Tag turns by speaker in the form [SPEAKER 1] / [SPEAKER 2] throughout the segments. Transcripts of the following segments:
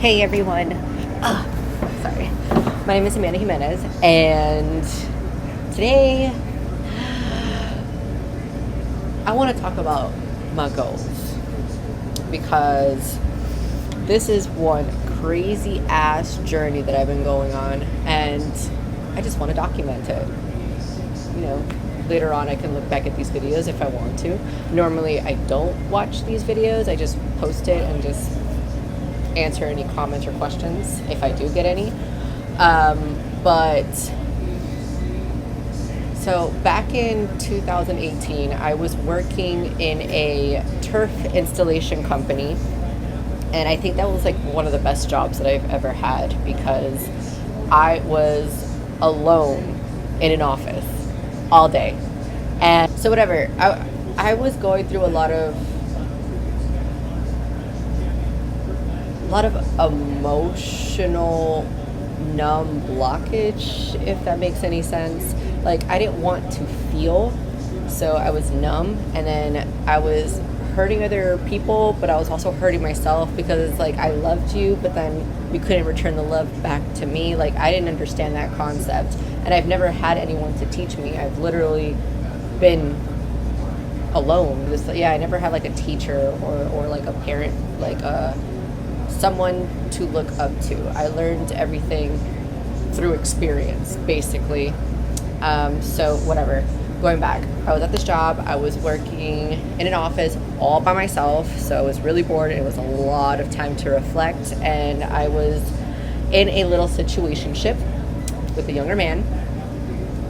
[SPEAKER 1] Hey everyone. Sorry. My name is Amanda Jimenez, and today I want to talk about my goals because this is one crazy ass journey that I've been going on, and I just want to document it. You know, later on I can look back at these videos if I want to. Normally I don't watch these videos, I just post it and just answer any comments or questions if I do get any. But so back in 2018, I was working in a turf installation company, and I think that was like one of the best jobs that I've ever had because I was alone in an office all day. And so whatever, I was going through a lot of emotional numb blockage, if that makes any sense. Like, I didn't want to feel, so I was numb, and then I was hurting other people, but I was also hurting myself because it's like I loved you, but then you couldn't return the love back to me. Like, I didn't understand that concept, and I've never had anyone to teach me. I've literally been alone. Just I never had like a teacher or like a parent, like someone to look up to. I learned everything through experience, basically. So whatever, going back, I was at this job, I was working in an office all by myself, so I was really bored, and it was a lot of time to reflect, and I was in a little situationship with a younger man,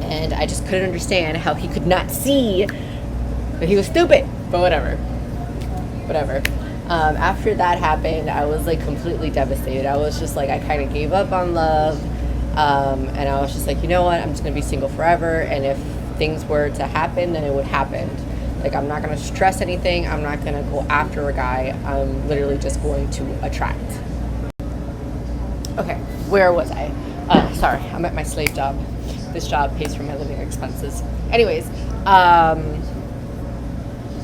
[SPEAKER 1] and I just couldn't understand how he could not see that he was stupid, but whatever. After that happened, I was like completely devastated. I was just like, I kind of gave up on love, and I was just like, you know what, I'm just gonna be single forever, and if things were to happen, then it would happen. Like, I'm not gonna stress anything, I'm not gonna go after a guy, I'm literally just going to attract. Okay, where was I? Sorry, I'm at my slave job. This job pays for my living expenses. Anyways,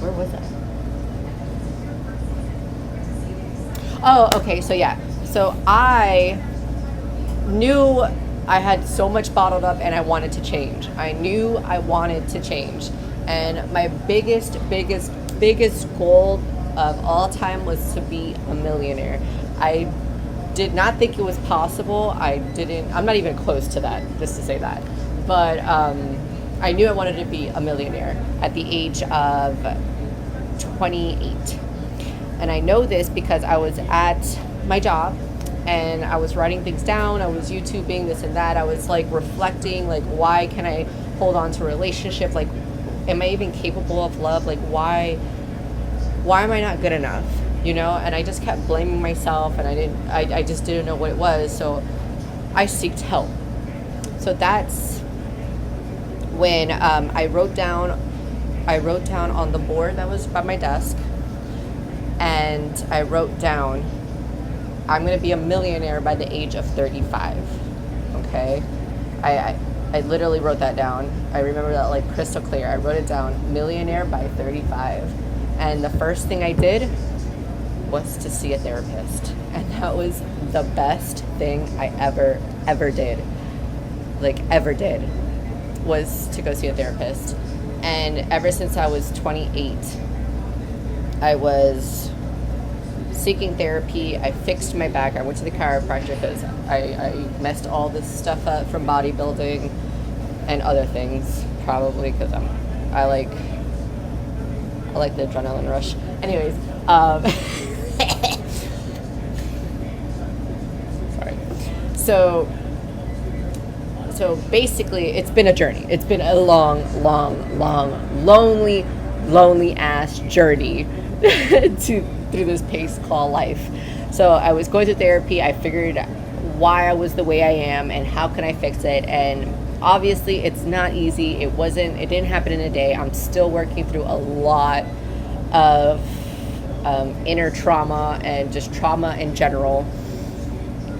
[SPEAKER 1] where was I? Oh, okay, so I knew I had so much bottled up and I wanted to change. I knew I wanted to change. And my biggest goal of all time was to be a millionaire. I did not think it was possible. I'm not even close to that, just to say that. But I knew I wanted to be a millionaire at the age of 28. And I know this because I was at my job and I was writing things down. I was YouTubing this and that. I was like reflecting, like, why can I hold on to a relationship? Like, am I even capable of love? Like, why am I not good enough? You know? And I just kept blaming myself, and I just didn't know what it was. So I sought help. So that's when I wrote down on the board that was by my desk, and I wrote down, I'm going to be a millionaire by the age of 35. Okay? I literally wrote that down. I remember that like crystal clear. I wrote it down, millionaire by 35. And the first thing I did was to see a therapist. And that was the best thing I ever did. Like, ever did, was to go see a therapist. And ever since I was 28, I was seeking therapy. I fixed my back. I went to the chiropractor because I messed all this stuff up from bodybuilding and other things, probably because I like the adrenaline rush. Anyways, sorry. So basically, it's been a journey. It's been a long, lonely ass journey through this pace called life. So I was going to therapy. I figured why I was the way I am and how can I fix it. And obviously it's not easy. It didn't happen in a day. I'm still working through a lot of inner trauma and just trauma in general.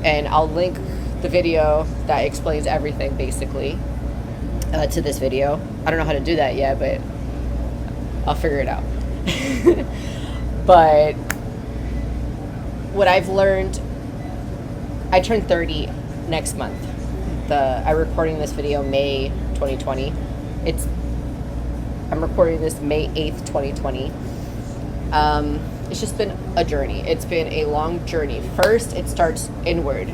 [SPEAKER 1] And I'll link the video that explains everything basically to this video. I don't know how to do that yet, but I'll figure it out. But what I've learned I turn 30 next month. I'm recording this video May 2020. I'm recording this May 8th, 2020. It's just been a journey. It's been a long journey. First, it starts inward.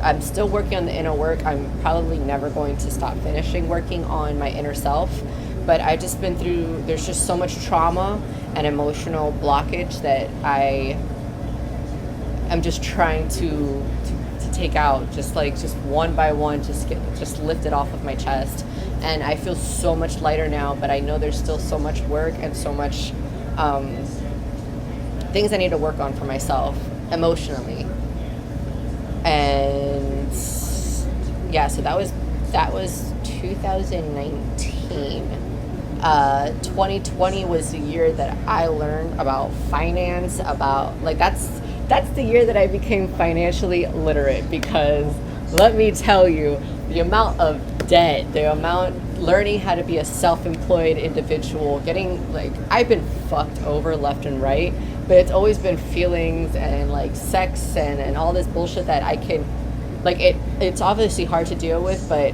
[SPEAKER 1] I'm still working on the inner work. I'm probably never going to stop finishing working on my inner self. But I've just been through, there's just so much trauma and emotional blockage that I'm just trying to take out, just one by one, just lift it off of my chest. And I feel so much lighter now, but I know there's still so much work and so much things I need to work on for myself emotionally. And yeah, so that was 2019. 2020 was the year that I learned about finance, that's the year that I became financially literate, because let me tell you, the amount of debt, learning how to be a self-employed individual, I've been fucked over left and right, but it's always been feelings and sex and all this bullshit that I can, it's obviously hard to deal with, but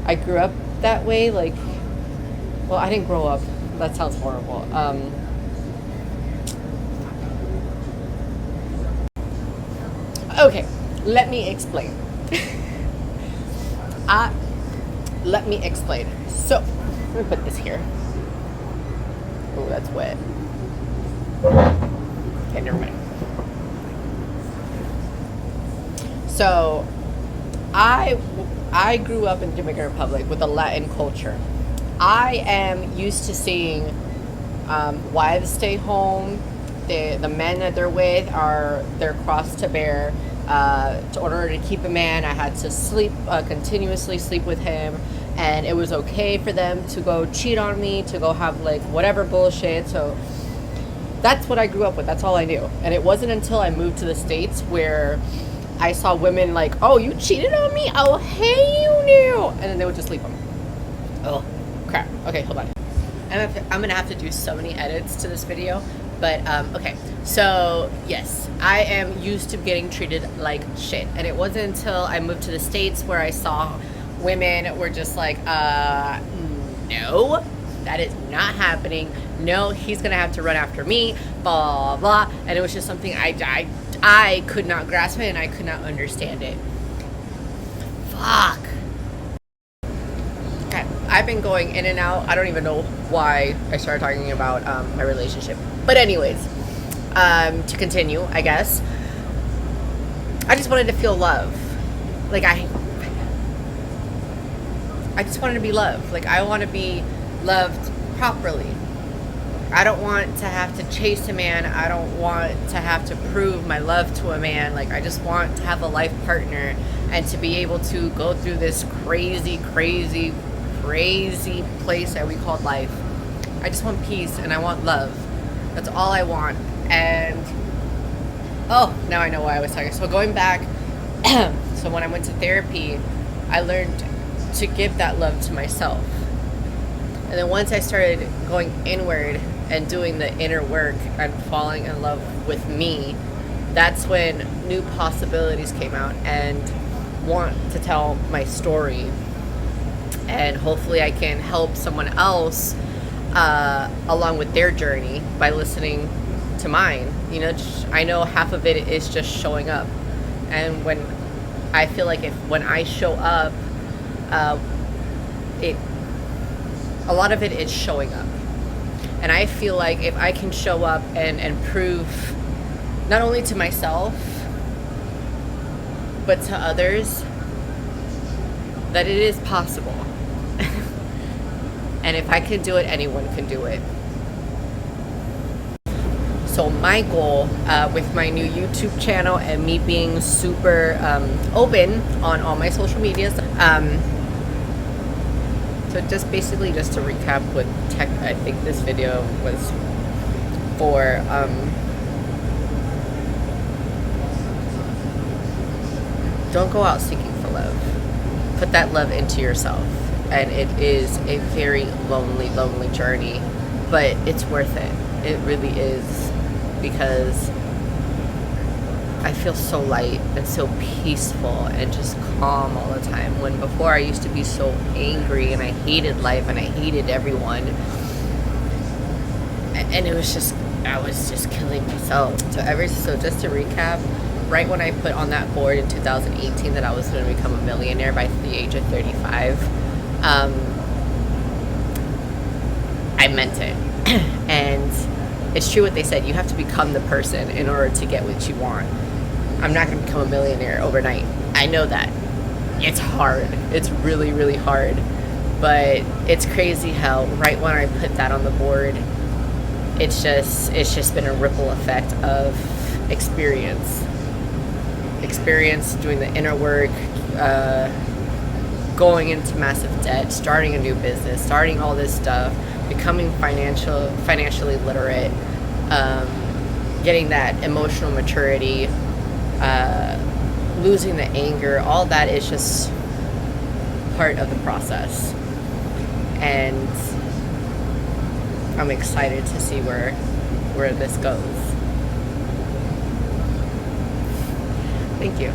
[SPEAKER 1] I grew up that way, well, I didn't grow up, that sounds horrible. Okay, let me explain. Let me explain. So, let me put this here. Oh, that's wet. Okay, never mind. So, I grew up in the Dominican Republic with a Latin culture. I am used to seeing wives stay home. The men that they're with they're cross to bear. In order to keep a man, I had to continuously sleep with him, and it was okay for them to go cheat on me, to go have whatever bullshit. So that's what I grew up with. That's all I knew. And it wasn't until I moved to the States where I saw women oh, you cheated on me? Oh, hey, you knew. And then they would just leave them. Oh, crap. Okay, hold on. I'm gonna have to do so many edits to this video. But, okay, so, yes, I am used to getting treated like shit. And it wasn't until I moved to the States where I saw women were just no, that is not happening. No, he's going to have to run after me, blah, blah, blah. And it was just something I could not grasp it, and I could not understand it. Fuck. I've been going in and out. I don't even know why I started talking about my relationship. But anyways, to continue, I guess, I just wanted to feel love. I just wanted to be loved. I want to be loved properly. I don't want to have to chase a man. I don't want to have to prove my love to a man. I just want to have a life partner and to be able to go through this crazy place that we call life. I just want peace and I want love. That's all I want. And oh, now I know why I was talking. So going back, so when I went to therapy, I learned to give that love to myself. And then once I started going inward and doing the inner work and falling in love with me, that's when new possibilities came out and want to tell my story. And hopefully I can help someone else along with their journey by listening to mine. I know half of it is just showing up. And when I feel when I show up, a lot of it is showing up. And I feel if I can show up and prove not only to myself, but to others, that it is possible. And if I can do it, anyone can do it. So my goal with my new YouTube channel and me being super open on all my social medias, so just basically just to recap what I think this video was for, don't go out seeking for love. Put that love into yourself. And it is a very lonely journey, but it's worth it. It really is, because I feel so light and so peaceful and just calm all the time. When before I used to be so angry and I hated life and I hated everyone. And it was just, I was just killing myself. So just to recap, right when I put on that board in 2018 that I was going to become a millionaire by the age of 35, I meant it. And it's true what they said, you have to become the person in order to get what you want. I'm not going to become a millionaire overnight. I know that. It's hard. It's really, really hard. But it's crazy how right when I put that on the board, it's just been a ripple effect of experience doing the inner work, going into massive debt, starting a new business, starting all this stuff, becoming financially literate, getting that emotional maturity, losing the anger. All that is just part of the process, and I'm excited to see where this goes. Thank you.